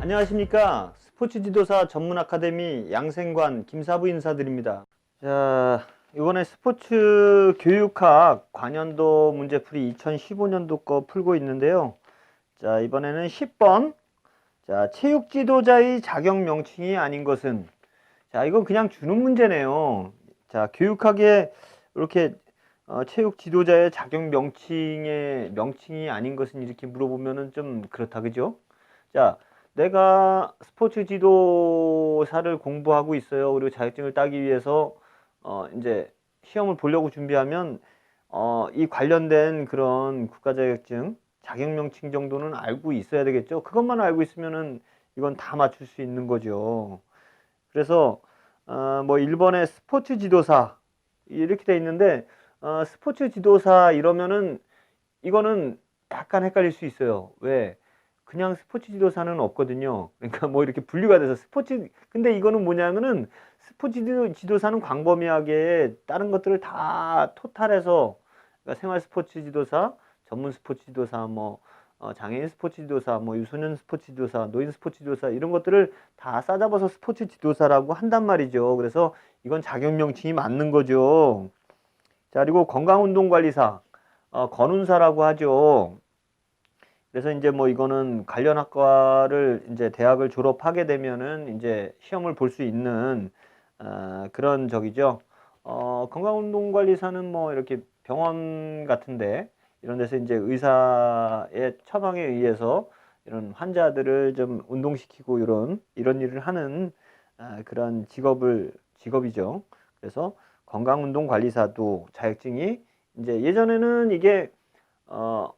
안녕하십니까. 스포츠 지도사 전문 아카데미 양생관 김사부 인사드립니다. 자, 이번에 스포츠 교육학 관연도 문제풀이 2015년도 거 풀고 있는데요. 자, 이번에는 10번. 자, 체육 지도자의 자격 명칭이 아닌 것은. 자, 이건 그냥 주는 문제네요. 자, 교육학에 이렇게 체육 지도자의 자격 명칭이 아닌 것은 이렇게 물어보면은 좀 그렇다, 그죠? 자, 내가 스포츠 지도사를 공부하고 있어요. 그리고 자격증을 따기 위해서 이제 시험을 보려고 준비하면 이 관련된 그런 국가 자격증, 자격 명칭 정도는 알고 있어야 되겠죠. 그것만 알고 있으면은 이건 다 맞출 수 있는 거죠. 그래서 뭐 1번에 스포츠 지도사 이렇게 돼 있는데 스포츠 지도사 이러면은 이거는 약간 헷갈릴 수 있어요. 왜? 그냥 스포츠 지도사는 없거든요. 그러니까 뭐 이렇게 분류가 돼서 근데 이거는 뭐냐면은 스포츠 지도사는 광범위하게 다른 것들을 다 토탈해서, 그러니까 생활 스포츠 지도사, 전문 스포츠 지도사, 뭐 장애인 스포츠 지도사, 뭐 유소년 스포츠 지도사, 노인 스포츠 지도사 이런 것들을 다 싸잡아서 스포츠 지도사라고 한단 말이죠. 그래서 이건 자격 명칭이 맞는 거죠. 자, 그리고 건강운동관리사, 건운사라고 하죠. 그래서 이제 뭐 이거는 관련 학과를 이제 대학을 졸업하게 되면은 이제 시험을 볼 수 있는 그런 적이죠. 건강운동관리사는 뭐 이렇게 병원 같은데 이런 데서 이제 의사의 처방에 의해서 이런 환자들을 좀 운동시키고 이런 일을 하는 그런 직업이죠. 그래서 건강운동관리사도 자격증이 이제 예전에는 이게 어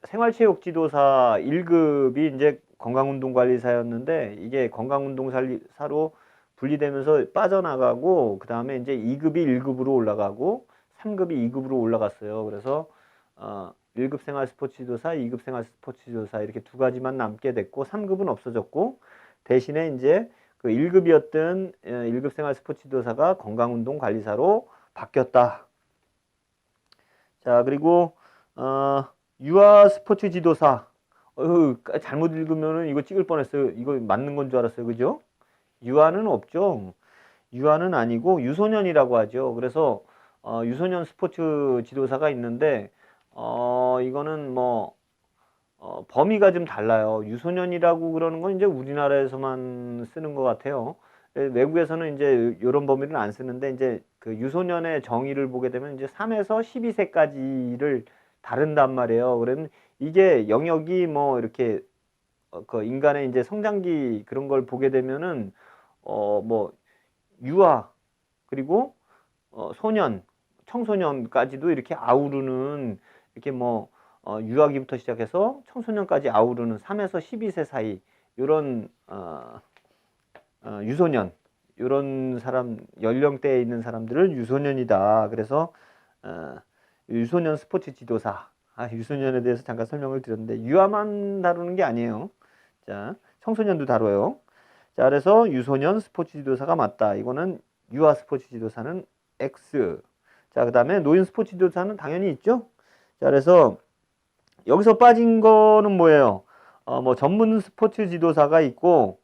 생활체육지도사 1급이 이제 건강운동관리사였는데 이게 건강운동사로 분리되면서 빠져나가고 그 다음에 이제 2급이 1급으로 올라가고 3급이 2급으로 올라갔어요. 그래서 1급 생활스포츠지도사, 2급 생활스포츠지도사 이렇게 두 가지만 남게 됐고 3급은 없어졌고 대신에 이제 그 1급이었던 1급 생활스포츠지도사가 건강운동관리사로 바뀌었다. 자, 그리고 유아 스포츠 지도사. 잘못 읽으면은 이거 찍을 뻔했어요. 이거 맞는 건 줄 알았어요. 그죠? 유아는 없죠. 유아는 아니고 유소년이라고 하죠. 그래서 유소년 스포츠 지도사가 있는데 이거는 뭐 범위가 좀 달라요. 유소년이라고 그러는 건 이제 우리나라에서만 쓰는 것 같아요. 외국에서는 이제 이런 범위를 안 쓰는데 이제 그 유소년의 정의를 보게 되면 이제 3에서 12세까지를 다룬단 말이에요. 그러면 이게 영역이 뭐 이렇게 그 인간의 이제 성장기 그런 걸 보게 되면은 뭐 유아 그리고 소년, 청소년까지도 이렇게 아우르는 이렇게 뭐 유아기부터 시작해서 청소년까지 아우르는 3에서 12세 사이 요런 유소년 요런 사람 연령대에 있는 사람들을 유소년이다. 그래서 유소년 스포츠 지도사. 유소년에 대해서 잠깐 설명을 드렸는데 유아만 다루는 게 아니에요. 자, 청소년도 다뤄요. 자, 그래서 유소년 스포츠 지도사가 맞다. 이거는 유아 스포츠 지도사는 X. 자, 그 다음에 노인 스포츠 지도사는 당연히 있죠. 자, 그래서 여기서 빠진 거는 뭐예요? 뭐 전문 스포츠 지도사가 있고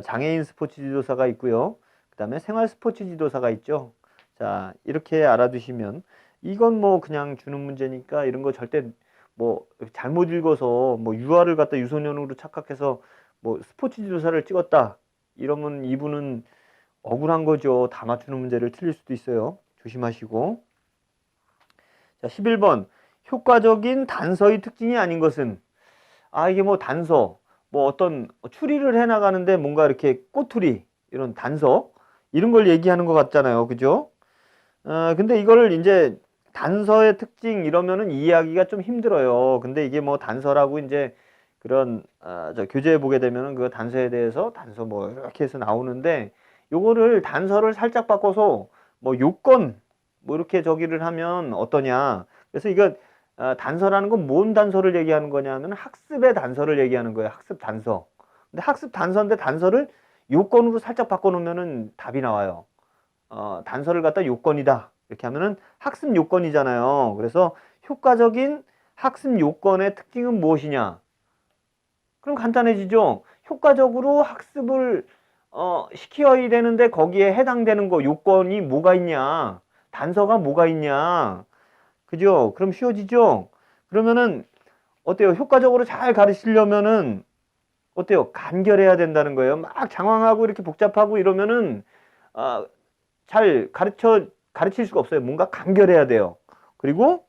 장애인 스포츠 지도사가 있고요. 그 다음에 생활 스포츠 지도사가 있죠. 자, 이렇게 알아두시면 이건 뭐 그냥 주는 문제니까 이런 거 절대 뭐 잘못 읽어서 뭐 유아를 갖다 유소년으로 착각해서 뭐 스포츠 지도사를 찍었다. 이러면 이분은 억울한 거죠. 다 맞추는 문제를 틀릴 수도 있어요. 조심하시고. 자, 11번. 효과적인 단서의 특징이 아닌 것은, 이게 뭐 단서, 뭐 어떤 추리를 해 나가는데 뭔가 이렇게 꼬투리, 이런 단서, 이런 걸 얘기하는 것 같잖아요. 그죠? 근데 이거를 이제 단서의 특징 이러면은 이해하기가 좀 힘들어요. 근데 이게 뭐 단서라고 이제 그런, 저 교재에 보게 되면은 그 단서에 대해서 단서 뭐 이렇게 해서 나오는데 요거를 단서를 살짝 바꿔서 뭐 요건, 뭐 이렇게 저기를 하면 어떠냐. 그래서 이거 단서라는 건 뭔 단서를 얘기하는 거냐면 학습의 단서를 얘기하는 거예요. 학습 단서. 근데 학습 단서인데 단서를 요건으로 살짝 바꿔놓으면은 답이 나와요. 단서를 갖다 요건이다. 이렇게 하면은 학습 요건이잖아요. 그래서 효과적인 학습 요건의 특징은 무엇이냐? 그럼 간단해지죠. 효과적으로 학습을 시켜야 되는데 거기에 해당되는 거 요건이 뭐가 있냐? 단서가 뭐가 있냐? 그죠? 그럼 쉬워지죠? 그러면은 어때요? 효과적으로 잘 가르치려면은 어때요? 간결해야 된다는 거예요. 막 장황하고 이렇게 복잡하고 이러면은 잘 가르칠 수가 없어요. 뭔가 간결해야 돼요. 그리고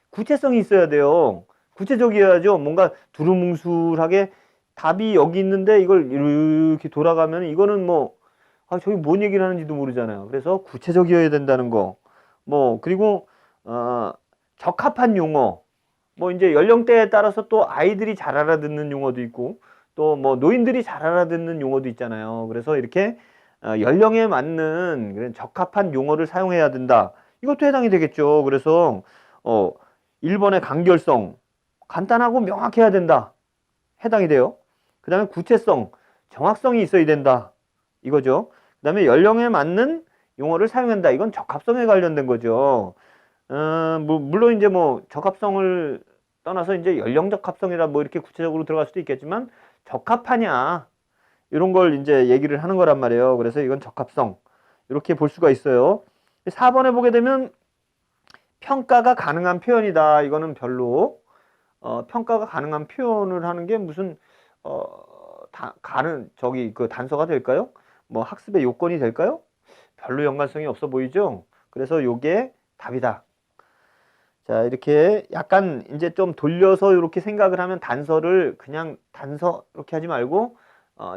구체성이 있어야 돼요. 구체적이어야죠. 뭔가 두루뭉술하게 답이 여기 있는데 이걸 이렇게 돌아가면 이거는 뭐 저기 뭔 얘기를 하는지도 모르잖아요. 그래서 구체적이어야 된다는 거. 뭐 그리고 적합한 용어. 뭐 이제 연령대에 따라서 또 아이들이 잘 알아듣는 용어도 있고 또 뭐 노인들이 잘 알아듣는 용어도 있잖아요. 그래서 이렇게 연령에 맞는 그런 적합한 용어를 사용해야 된다. 이것도 해당이 되겠죠. 그래서 1번의 간결성, 간단하고 명확해야 된다. 해당이 돼요. 그 다음에 구체성, 정확성이 있어야 된다. 이거죠. 그 다음에 연령에 맞는 용어를 사용한다. 이건 적합성에 관련된 거죠. 물론 이제 뭐 적합성을 떠나서 이제 연령 적합성이라 뭐 이렇게 구체적으로 들어갈 수도 있겠지만 적합하냐 이런 걸 이제 얘기를 하는 거란 말이에요. 그래서 이건 적합성 이렇게 볼 수가 있어요. 4번에 보게 되면 평가가 가능한 표현이다. 이거는 별로 평가가 가능한 표현을 하는 게 무슨 그 단서가 될까요? 뭐 학습의 요건이 될까요? 별로 연관성이 없어 보이죠? 그래서 요게 답이다. 자, 이렇게 약간 이제 좀 돌려서 이렇게 생각을 하면 단서를 그냥 단서 이렇게 하지 말고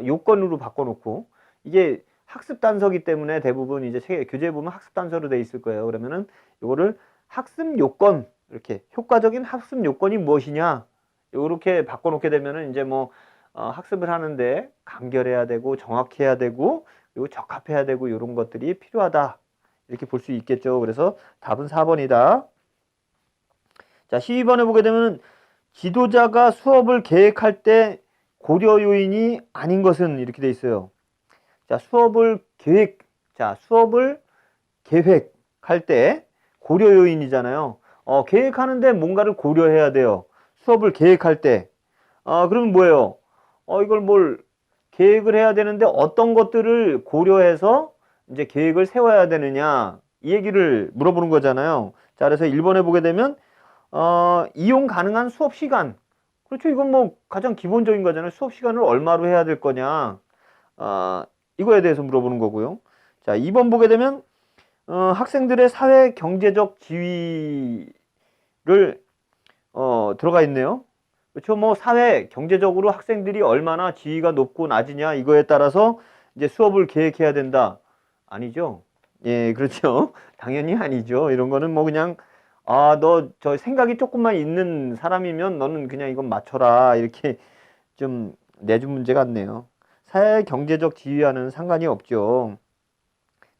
요건으로 바꿔놓고 이게 학습 단서기 때문에 대부분 이제 교재에 보면 학습 단서로 돼 있을 거예요. 그러면은 요거를 학습 요건 이렇게 효과적인 학습 요건이 무엇이냐 이렇게 바꿔놓게 되면은 이제 뭐 학습을 하는데 간결해야 되고 정확해야 되고 그리고 적합해야 되고 이런 것들이 필요하다 이렇게 볼 수 있겠죠. 그래서 답은 4번이다. 자, 12번에 보게 되면 지도자가 수업을 계획할 때 고려 요인이 아닌 것은 이렇게 돼 있어요. 자, 수업을 계획할 때 고려 요인이잖아요. 계획하는데 뭔가를 고려해야 돼요. 수업을 계획할 때. 그러면 뭐예요? 이걸 뭘 계획을 해야 되는데 어떤 것들을 고려해서 이제 계획을 세워야 되느냐. 이 얘기를 물어보는 거잖아요. 자, 그래서 1번에 보게 되면 이용 가능한 수업 시간. 그렇죠. 이건 뭐 가장 기본적인 거잖아요. 수업 시간을 얼마로 해야 될 거냐. 이거에 대해서 물어보는 거고요. 자, 2번 보게 되면 학생들의 사회 경제적 지위를 들어가 있네요. 그렇죠. 뭐 사회 경제적으로 학생들이 얼마나 지위가 높고 낮으냐 이거에 따라서 이제 수업을 계획해야 된다. 아니죠. 예, 그렇죠. 당연히 아니죠. 이런 거는 뭐 그냥 너 저 생각이 조금만 있는 사람이면 너는 그냥 이건 맞춰라. 이렇게 좀 내준 문제 같네요. 사회 경제적 지위와는 상관이 없죠.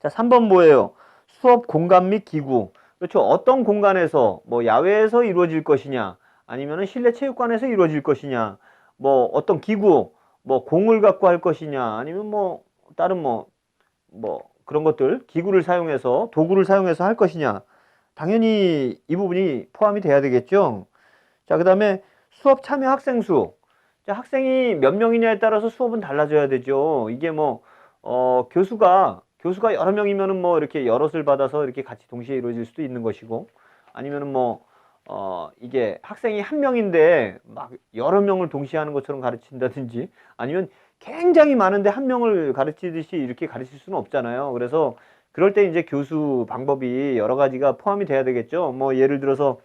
자, 3번 뭐예요? 수업 공간 및 기구. 그렇죠. 어떤 공간에서 뭐 야외에서 이루어질 것이냐 아니면은 실내 체육관에서 이루어질 것이냐 뭐 어떤 기구 뭐 공을 갖고 할 것이냐 아니면 뭐 다른 뭐 그런 것들 기구를 사용해서 도구를 사용해서 할 것이냐 당연히 이 부분이 포함이 돼야 되겠죠. 자, 그 다음에 수업 참여 학생 수. 자, 학생이 몇 명이냐에 따라서 수업은 달라져야 되죠. 이게 뭐 교수가 여러 명이면은 뭐 이렇게 여럿을 받아서 이렇게 같이 동시에 이루어질 수도 있는 것이고 아니면은 뭐 이게 학생이 한 명인데 막 여러 명을 동시에 하는 것처럼 가르친다든지 아니면 굉장히 많은데 한 명을 가르치듯이 이렇게 가르칠 수는 없잖아요. 그래서 그럴 때 이제 교수 방법이 여러 가지가 포함이 돼야 되겠죠. 뭐 예를 들어서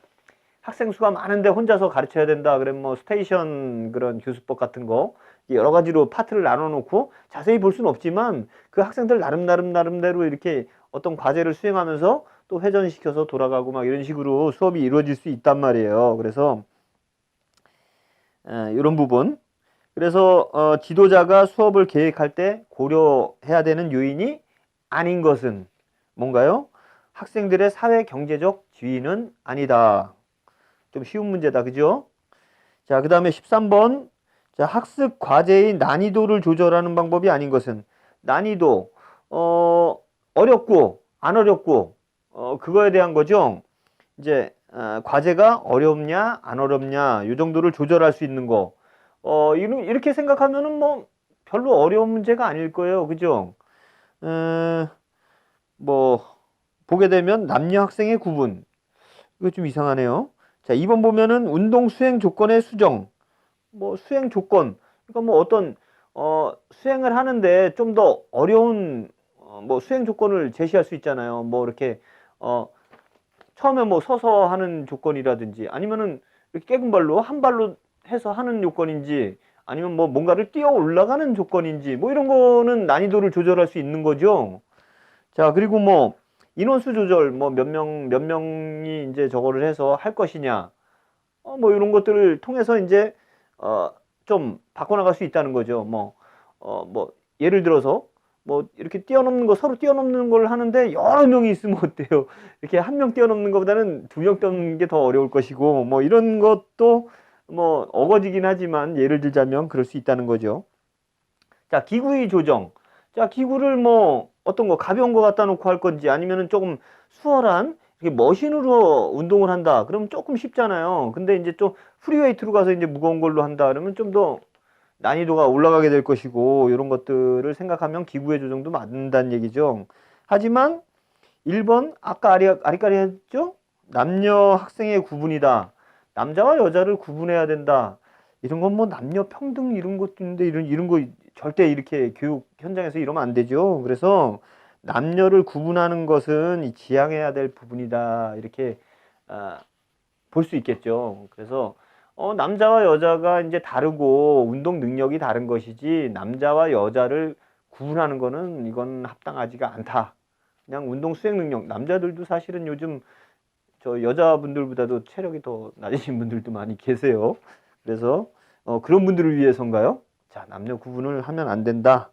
학생 수가 많은데 혼자서 가르쳐야 된다. 그러면 뭐 스테이션 그런 교수법 같은 거 여러 가지로 파트를 나눠 놓고 자세히 볼 수는 없지만 그 학생들 나름대로 이렇게 어떤 과제를 수행하면서 또 회전시켜서 돌아가고 막 이런 식으로 수업이 이루어질 수 있단 말이에요. 그래서 이런 부분. 그래서 지도자가 수업을 계획할 때 고려해야 되는 요인이 아닌 것은 뭔가요? 학생들의 사회 경제적 지위는 아니다. 좀 쉬운 문제다. 그죠? 자, 그 다음에 13번. 자, 학습 과제의 난이도를 조절하는 방법이 아닌 것은 난이도 어렵고 안 어렵고 그거에 대한 거죠. 이제 과제가 어렵냐 안 어렵냐 이 정도를 조절할 수 있는 거. 이렇게 생각하면은 뭐 별로 어려운 문제가 아닐 거예요. 그죠? 어, 뭐 보게 되면 남녀 학생의 구분. 이거 좀 이상하네요. 자, 2번 보면은 운동 수행 조건의 수정. 뭐 수행 조건. 그러니까 뭐 어떤 수행을 하는데 좀 더 어려운 뭐 수행 조건을 제시할 수 있잖아요. 뭐 이렇게 어 처음에 뭐 서서 하는 조건이라든지 아니면은 이렇게 깨금 발로 한 발로 해서 하는 요건인지 아니면 뭐 뭔가를 뛰어 올라가는 조건인지 뭐 이런 거는 난이도를 조절할 수 있는 거죠. 자, 그리고 뭐 인원수 조절 뭐 몇 명이 이제 저거를 해서 할 것이냐 뭐 이런 것들을 통해서 이제 좀 바꿔나갈 수 있다는 거죠. 뭐 예를 들어서 뭐 이렇게 뛰어넘는 거 서로 뛰어넘는 걸 하는데 여러 명이 있으면 어때요? 이렇게 한 명 뛰어넘는 것보다는 두 명 뛰어넘는 게 더 어려울 것이고 뭐 이런 것도 뭐 어거지긴 하지만 예를 들자면 그럴 수 있다는 거죠. 자, 기구의 조정. 자, 기구를 뭐 어떤 거 가벼운 거 갖다 놓고 할 건지 아니면은 조금 수월한 이렇게 머신으로 운동을 한다. 그러면 조금 쉽잖아요. 근데 이제 좀 프리웨이트로 가서 이제 무거운 걸로 한다. 그러면 좀 더 난이도가 올라가게 될 것이고 이런 것들을 생각하면 기구의 조정도 맞는다는 얘기죠. 하지만 1번 아까 아리까리 했죠? 남녀 학생의 구분이다. 남자와 여자를 구분해야 된다. 이런 건 뭐 남녀 평등 이런 것도 있는데 이런 거 절대 이렇게 교육 현장에서 이러면 안 되죠. 그래서 남녀를 구분하는 것은 지양해야 될 부분이다. 이렇게 아, 볼 수 있겠죠. 그래서 남자와 여자가 이제 다르고 운동 능력이 다른 것이지 남자와 여자를 구분하는 거는 이건 합당하지가 않다. 그냥 운동 수행 능력 남자들도 사실은 요즘 저 여자분들보다도 체력이 더 낮으신 분들도 많이 계세요. 그래서 그런 분들을 위해서인가요? 자, 남녀 구분을 하면 안 된다.